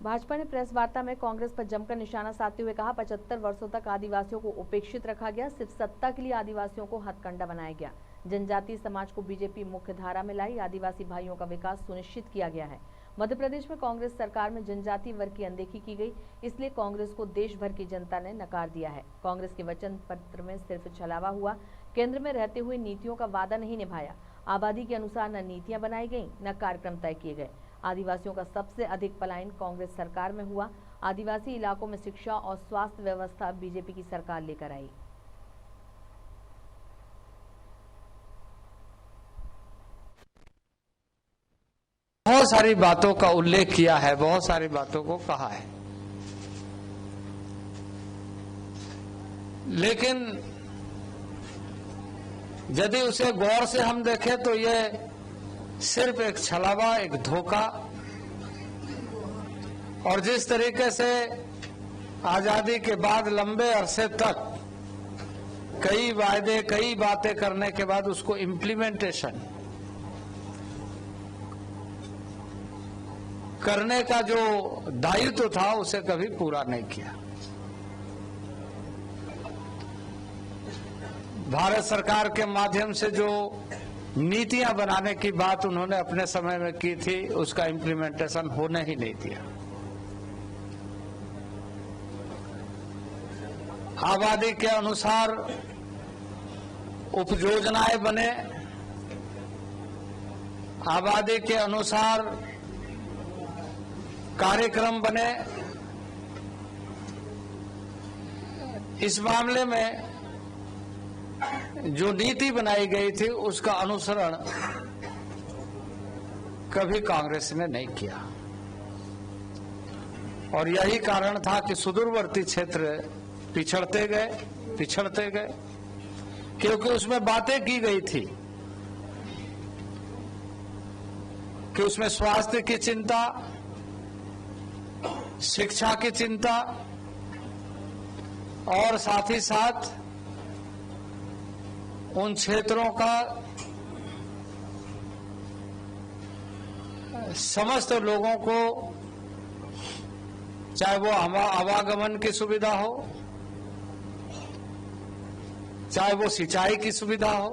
भाजपा ने प्रेस वार्ता में कांग्रेस पर जमकर निशाना साधते हुए कहा, 75 वर्षों तक आदिवासियों को उपेक्षित रखा गया। सिर्फ सत्ता के लिए आदिवासियों को हथकंडा बनाया गया। जनजातीय समाज को बीजेपी मुख्य धारा में लाई। आदिवासी भाइयों का विकास सुनिश्चित किया गया है। मध्य प्रदेश में कांग्रेस सरकार में जनजातीय वर्ग की अनदेखी की गई, इसलिए कांग्रेस को देश भर की जनता ने नकार दिया है। कांग्रेस के वचन पत्र में सिर्फ छलावा हुआ। केंद्र में रहते हुए नीतियों का वादा नहीं निभाया। आबादी के अनुसार न नीतियां बनाई गईं, न कार्यक्रम तय किए गए। आदिवासियों का सबसे अधिक पलायन कांग्रेस सरकार में हुआ। आदिवासी इलाकों में शिक्षा और स्वास्थ्य व्यवस्था बीजेपी की सरकार लेकर आई। बहुत सारी बातों का उल्लेख किया है, बहुत सारी बातों को कहा है, लेकिन यदि उसे गौर से हम देखें तो ये सिर्फ एक छलावा, एक धोखा। और जिस तरीके से आजादी के बाद लंबे अरसे तक कई वायदे, कई बातें करने के बाद उसको इम्प्लीमेंटेशन करने का जो दायित्व था उसे कभी पूरा नहीं किया। भारत सरकार के माध्यम से जो नीतियां बनाने की बात उन्होंने अपने समय में की थी, उसका इम्प्लीमेंटेशन होने ही नहीं दिया। आबादी के अनुसार उपयोजनाएं बने, आबादी के अनुसार कार्यक्रम बने। इस मामले में जो नीति बनाई गई थी उसका अनुसरण कभी कांग्रेस ने नहीं किया, और यही कारण था कि सुदूरवर्ती क्षेत्र पिछड़ते गए, क्योंकि उसमें बातें की गई थी कि उसमें स्वास्थ्य की चिंता, शिक्षा की चिंता और साथ ही साथ उन क्षेत्रों का समस्त लोगों को, चाहे वो आवागमन की सुविधा हो, चाहे वो सिंचाई की सुविधा हो,